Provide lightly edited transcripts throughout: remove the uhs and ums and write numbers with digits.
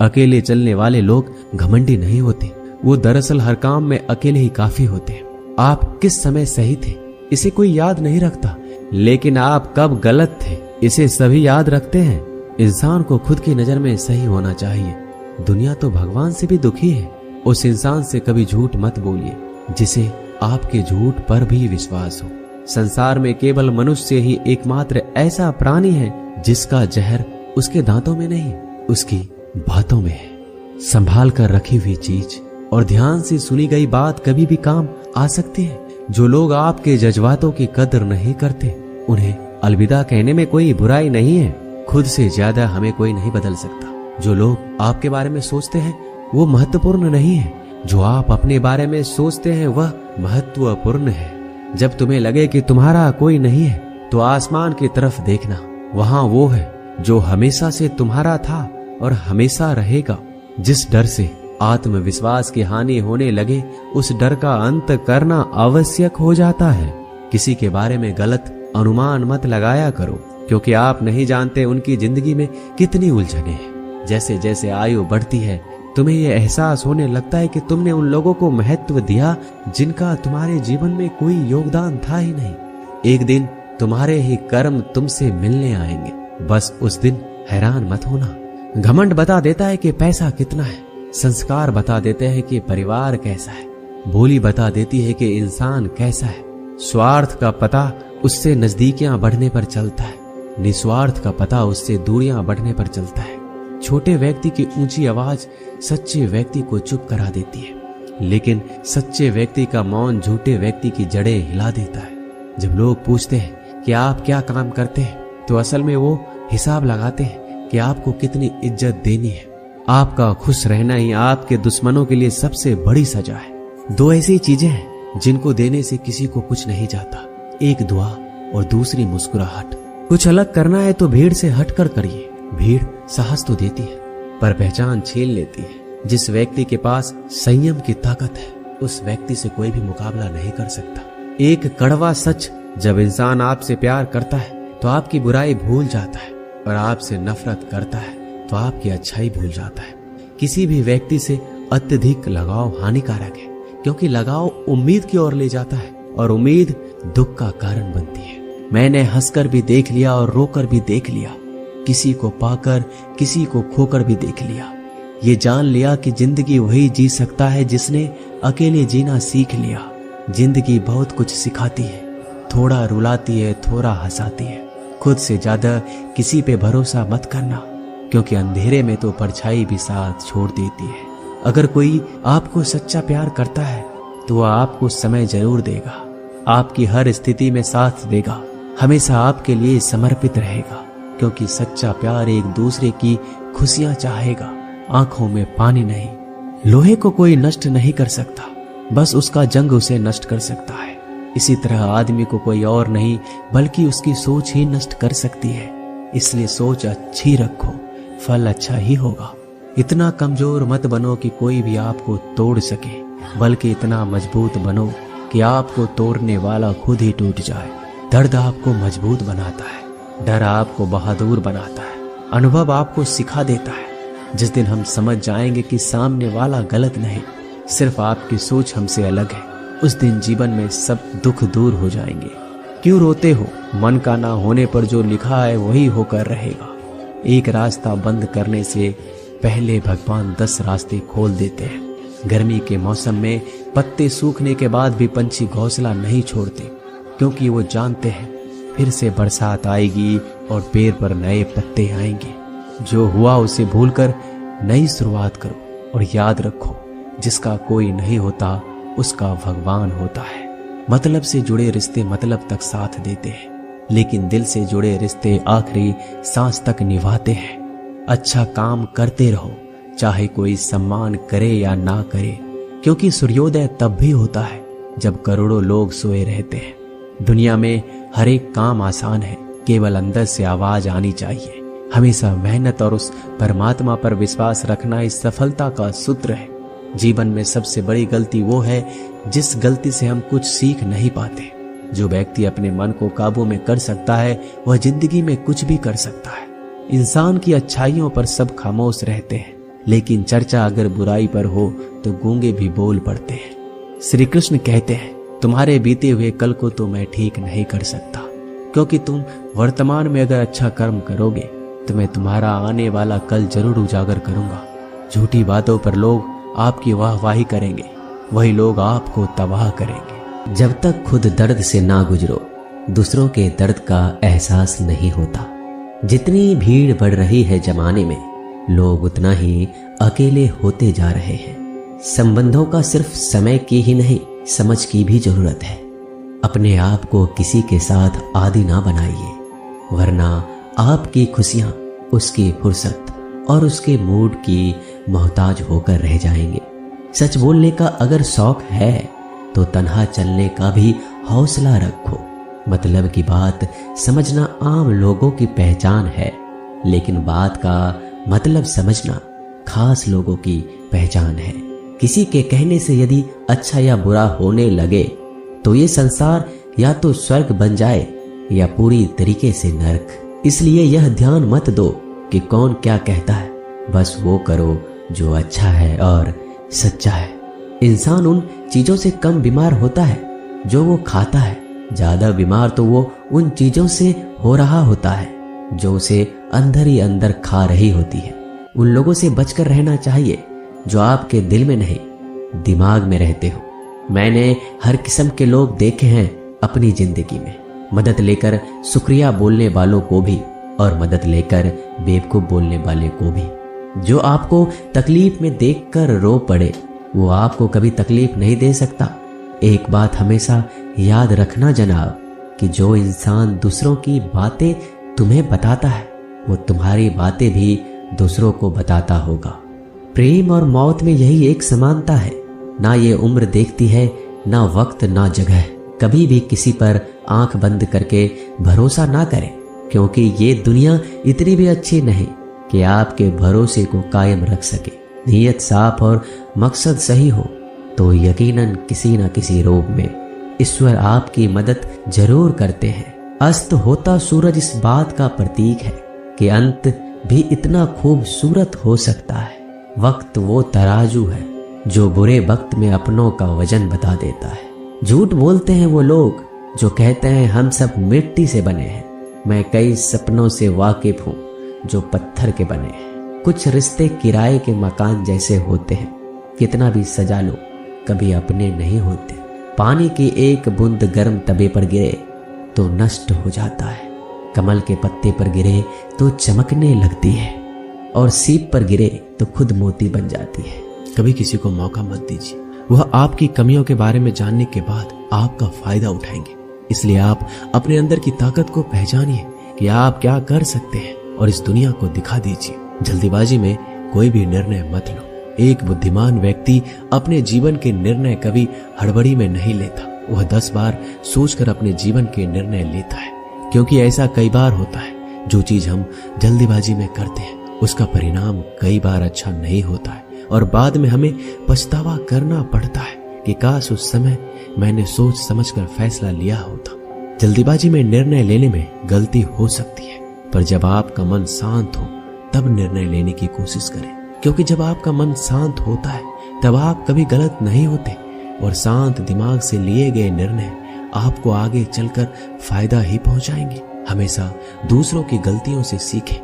अकेले चलने वाले लोग घमंडी नहीं होते, वो दरअसल हर काम में अकेले ही काफी होते हैं। आप किस समय सही थे इसे कोई याद नहीं रखता, लेकिन आप कब गलत थे इसे सभी याद रखते हैं। इंसान को खुद की नजर में सही होना चाहिए। दुनिया तो भगवान से भी दुखी है। उस इंसान से कभी झूठ मत बोलिए जिसे आपके झूठ पर भी विश्वास हो। संसार में केवल मनुष्य ही एकमात्र ऐसा प्राणी है जिसका जहर उसके दांतों में नहीं, उसकी बातों में है। संभाल कर रखी हुई चीज और ध्यान से सुनी गई बात कभी भी काम आ सकती है। जो लोग आपके जज्बातों की कदर नहीं करते उन्हें अलविदा कहने में कोई बुराई नहीं है। खुद से ज्यादा हमें कोई नहीं बदल सकता। जो लोग आपके बारे में सोचते हैं वो महत्वपूर्ण नहीं है, जो आप अपने बारे में सोचते हैं वह महत्वपूर्ण है। जब तुम्हें लगे कि तुम्हारा कोई नहीं है तो आसमान की तरफ देखना, वहां वो है जो हमेशा से तुम्हारा था और हमेशा रहेगा। जिस डर से आत्मविश्वास की हानि होने लगे उस डर का अंत करना आवश्यक हो जाता है। किसी के बारे में गलत अनुमान मत लगाया करो, क्योंकि आप नहीं जानते उनकी जिंदगी में कितनी उलझने हैं। जैसे जैसे आयु बढ़ती है तुम्हें यह एहसास होने लगता है कि तुमने उन लोगों को महत्व दिया जिनका तुम्हारे जीवन में कोई योगदान था ही नहीं। एक दिन तुम्हारे ही कर्म तुमसे मिलने आएंगे, बस उस दिन हैरान मत होना। घमंड बता देता है कि पैसा कितना है, संस्कार बता देते हैं कि परिवार कैसा है, बोली बता देती है कि इंसान कैसा है। स्वार्थ का पता उससे नजदीकियां बढ़ने पर चलता है, निस्वार्थ का पता उससे दूरियां बढ़ने पर चलता है। छोटे व्यक्ति की ऊंची आवाज सच्चे व्यक्ति को चुप करा देती है, लेकिन सच्चे व्यक्ति का मौन झूठे व्यक्ति की जड़ें हिला देता है। जब लोग पूछते हैं कि आप क्या काम करते हैं तो असल में वो हिसाब लगाते हैं कि आपको कितनी इज्जत देनी है। आपका खुश रहना ही आपके दुश्मनों के लिए सबसे बड़ी सजा है। दो ऐसी चीजें हैं जिनको देने से किसी को कुछ नहीं जाता, एक दुआ और दूसरी मुस्कुराहट। कुछ अलग करना है तो भीड़ से हटकर करिए। भीड़ साहस तो देती है पर पहचान छीन लेती है। जिस व्यक्ति के पास संयम की ताकत है उस व्यक्ति से कोई भी मुकाबला नहीं कर सकता। एक कड़वा सच, जब इंसान आपसे प्यार करता है तो आपकी बुराई भूल जाता है, और आपसे नफरत करता है तो आपकी अच्छाई भूल जाता है। किसी भी व्यक्ति से अत्यधिक लगाव हानिकारक है, क्योंकि लगाव उम्मीद की ओर ले जाता है और उम्मीद दुख का कारण बनती है। मैंने हंसकर भी देख लिया और रोकर भी देख लिया, किसी को पाकर किसी को खोकर भी देख लिया। ये जान लिया कि जिंदगी वही जी सकता है जिसने अकेले जीना सीख लिया। जिंदगी बहुत कुछ सिखाती है, थोड़ा रुलाती है, थोड़ा हंसाती है। खुद से ज्यादा किसी पे भरोसा मत करना, क्योंकि अंधेरे में तो परछाई भी साथ छोड़ देती है। अगर कोई आपको सच्चा प्यार करता है तो वह आपको समय जरूर देगा, आपकी हर स्थिति में साथ देगा, हमेशा आपके लिए समर्पित रहेगा, क्योंकि सच्चा प्यार एक दूसरे की खुशियां चाहेगा, आंखों में पानी नहीं। लोहे को कोई नष्ट नहीं कर सकता, बस उसका जंग उसे नष्ट कर सकता है। इसी तरह आदमी को कोई और नहीं बल्कि उसकी सोच ही नष्ट कर सकती है। इसलिए सोच अच्छी रखो, फल अच्छा ही होगा। इतना कमजोर मत बनो कि कोई भी आपको तोड़ सके, बल्कि इतना मजबूत बनो कि आपको तोड़ने वाला खुद ही टूट जाए। दर्द आपको मजबूत बनाता है, डर आपको बहादुर बनाता है, अनुभव आपको सिखा देता है। जिस दिन हम समझ जाएंगे कि सामने वाला गलत नहीं, सिर्फ आपकी सोच हमसे अलग है, उस दिन जीवन में सब दुख दूर हो जाएंगे। क्यों रोते हो? मन का ना होने पर जो लिखा है वही होकर रहेगा। एक रास्ता बंद करने से पहले भगवान 10 रास्ते खोल देते हैं। गर्मी के मौसम में पत्ते सूखने के बाद भी पंछी घोंसला नहीं छोड़ते, क्योंकि वो जानते हैं फिर से बरसात आएगी और पेड़ पर नए पत्ते आएंगे। जो हुआ उसे भूलकर नई शुरुआत करो और याद रखो, जिसका कोई नहीं होता उसका भगवान होता है। मतलब से जुड़े रिश्ते मतलब तक साथ देते हैं, लेकिन दिल से जुड़े रिश्ते आखिरी सांस तक निभाते हैं। अच्छा काम करते रहो, चाहे कोई सम्मान करे या ना करे, क्योंकि सूर्योदय तब भी होता है जब करोड़ों लोग सोए रहते हैं। दुनिया में हर एक काम आसान है, केवल अंदर से आवाज आनी चाहिए। हमेशा मेहनत और उस परमात्मा पर विश्वास रखना इस सफलता का सूत्र है। जीवन में सबसे बड़ी गलती वो है जिस गलती से हम कुछ सीख नहीं पाते। जो व्यक्ति अपने मन को काबू में कर सकता है वह जिंदगी में कुछ भी कर सकता है। इंसान की अच्छाइयों पर सब खामोश रहते हैं, लेकिन चर्चा अगर बुराई पर हो तो गूंगे भी बोल पड़ते हैं। श्री कृष्ण कहते हैं, तुम्हारे बीते हुए कल को तो मैं ठीक नहीं कर सकता, क्योंकि तुम वर्तमान में अगर अच्छा कर्म करोगे तो मैं तुम्हारा आने वाला कल जरूर उजागर करूंगा। झूठी बातों पर लोग आपकी वाहवाही करेंगे, वही लोग आपको तबाह करेंगे। जब तक खुद दर्द से ना गुजरो, दूसरों के दर्द का एहसास नहीं होता। जितनी भीड़ बढ़ रही है जमाने में, लोग उतना ही अकेले होते जा रहे हैं। संबंधों का सिर्फ समय की ही नहीं, समझ की भी जरूरत है। अपने आप को किसी के साथ आदी ना बनाइए, वरना आपकी खुशियां उसकी फुर्सत और उसके मूड की मोहताज होकर रह जाएंगे। सच बोलने का अगर शौक है तो तन्हा चलने का भी हौसला रखो। मतलब की बात समझना आम लोगों की पहचान है, लेकिन बात का मतलब समझना खास लोगों की पहचान है। किसी के कहने से यदि अच्छा या बुरा होने लगे तो ये संसार या तो स्वर्ग बन जाए या पूरी तरीके से नरक। इसलिए यह ध्यान मत दो कि कौन क्या कहता है, बस वो करो जो अच्छा है और सच्चा है। इंसान उन चीजों से कम बीमार होता है जो वो खाता है, ज्यादा बीमार तो वो उन चीजों से हो रहा होता है जो उसे अंदर ही अंदर खा रही होती है। उन लोगों से बचकर रहना चाहिए जो आपके दिल में नहीं, दिमाग में रहते हो। मैंने हर किस्म के लोग देखे हैं अपनी जिंदगी में, मदद लेकर शुक्रिया बोलने वालों को भी और मदद लेकर बेवकूफ बोलने वाले को भी। जो आपको तकलीफ में देखकर रो पड़े, वो आपको कभी तकलीफ नहीं दे सकता। एक बात हमेशा याद रखना जनाब, कि जो इंसान दूसरों की बातें तुम्हें बताता है, वो तुम्हारी बातें भी दूसरों को बताता होगा। प्रेम और मौत में यही एक समानता है। ना ये उम्र देखती है, ना वक्त, ना जगह। कभी भी किसी पर आंख बंद करके भरोसा ना करें, क्योंकि ये दुनिया इतनी भी अच्छी नहीं कि आपके भरोसे को कायम रख सके। नीयत साफ और मकसद सही हो तो यकीनन किसी न किसी रूप में ईश्वर आपकी मदद जरूर करते हैं। अस्त होता सूरज इस बात का प्रतीक है कि अंत भी इतना खूबसूरत हो सकता है। वक्त वो तराजू है जो बुरे वक्त में अपनों का वजन बता देता है। झूठ बोलते हैं वो लोग जो कहते हैं हम सब मिट्टी से बने हैं। मैं कई सपनों से वाकिफ हूँ जो पत्थर के बने हैं। कुछ रिश्ते किराए के मकान जैसे होते हैं, कितना भी सजा लो कभी अपने नहीं होते। पानी की एक बूंद गर्म तवे पर गिरे तो नष्ट हो जाता है, कमल के पत्ते पर गिरे तो चमकने लगती है, और सीप पर गिरे तो खुद मोती बन जाती है। कभी किसी को मौका मत दीजिए, वह आपकी कमियों के बारे में जानने के बाद आपका फायदा उठाएंगे। इसलिए आप अपने अंदर की ताकत को पहचानिए कि आप क्या कर सकते हैं और इस दुनिया को दिखा दीजिए। जल्दीबाजी में कोई भी निर्णय मत लो। एक बुद्धिमान व्यक्ति अपने जीवन के निर्णय कभी हड़बड़ी में नहीं लेता, वह 10 बार सोचकर अपने जीवन के निर्णय लेता है। क्योंकि ऐसा कई बार होता है, जो चीज हम जल्दीबाजी में करते हैं उसका परिणाम कई बार अच्छा नहीं होता है और बाद में हमें पछतावा करना पड़ता है कि काश उस समय मैंने सोच समझकर फैसला लिया होता। जल्दीबाजी में निर्णय लेने में गलती हो सकती है, पर जब आपका मन शांत हो तब निर्णय लेने की कोशिश करें, क्योंकि जब आपका मन शांत होता है तब आप कभी गलत नहीं होते और शांत दिमाग से लिए गए निर्णय आपको आगे चलकर फायदा ही पहुंचाएंगे। हमेशा दूसरों की गलतियों से सीखें।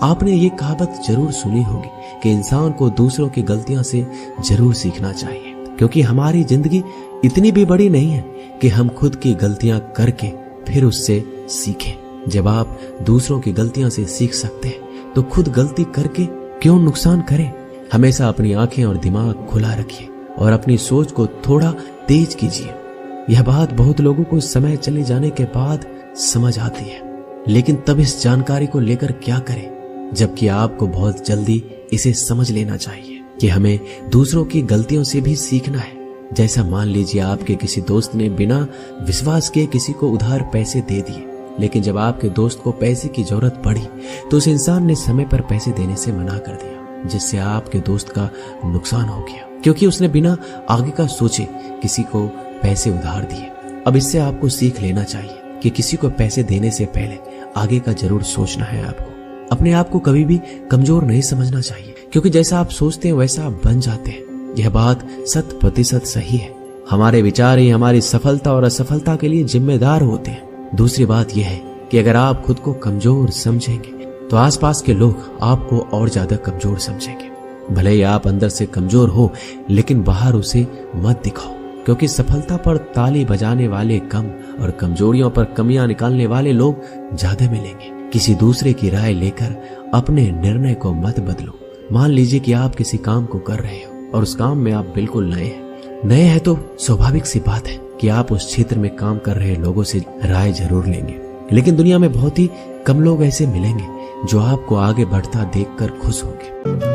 आपने ये कहावत जरूर सुनी होगी कि इंसान को दूसरों की गलतियों से जरूर सीखना चाहिए, क्योंकि हमारी जिंदगी इतनी भी बड़ी नहीं है कि हम खुद की गलतियां करके फिर उससे सीखें। जब आप दूसरों की गलतियों से सीख सकते हैं तो खुद गलती करके क्यों नुकसान करें। हमेशा अपनी आंखें और दिमाग खुला रखिए और अपनी सोच को थोड़ा तेज कीजिए। यह बात बहुत लोगों को समय चले जाने के बाद समझ आती है, लेकिन तब इस जानकारी को लेकर क्या करें, जबकि आपको बहुत जल्दी इसे समझ लेना चाहिए कि हमें दूसरों की गलतियों से भी सीखना है। जैसा मान लीजिए आपके किसी दोस्त ने बिना विश्वास के किसी को उधार पैसे दे दिए, लेकिन जब आपके दोस्त को पैसे की जरूरत पड़ी तो उस इंसान ने समय पर पैसे देने से मना कर दिया, जिससे आपके दोस्त का नुकसान हो गया, क्योंकि उसने बिना आगे का सोचे किसी को पैसे उधार दिए। अब इससे आपको सीख लेना चाहिए कि किसी को पैसे देने से पहले आगे का जरूर सोचना है आपको। अपने आप को कभी भी कमजोर नहीं समझना चाहिए, क्योंकि जैसा आप सोचते हैं वैसा आप बन जाते हैं। यह बात 100% सही है। हमारे विचार ही हमारी सफलता और असफलता के लिए जिम्मेदार होते हैं। दूसरी बात यह है कि अगर आप खुद को कमजोर समझेंगे तो आसपास के लोग आपको और ज्यादा कमजोर समझेंगे। भले ही आप अंदर से कमजोर हो, लेकिन बाहर उसे मत दिखाओ, क्योंकि सफलता पर ताली बजाने वाले कम और कमजोरियों पर कमियां निकालने वाले लोग ज्यादा मिलेंगे। किसी दूसरे की राय लेकर अपने निर्णय को मत बदलो। मान लीजिए कि आप किसी काम को कर रहे हो और उस काम में आप बिल्कुल नए हैं तो स्वाभाविक सी बात है कि आप उस क्षेत्र में काम कर रहे लोगों से राय जरूर लेंगे। लेकिन दुनिया में बहुत ही कम लोग ऐसे मिलेंगे जो आपको आगे बढ़ता देखकर खुश होंगे।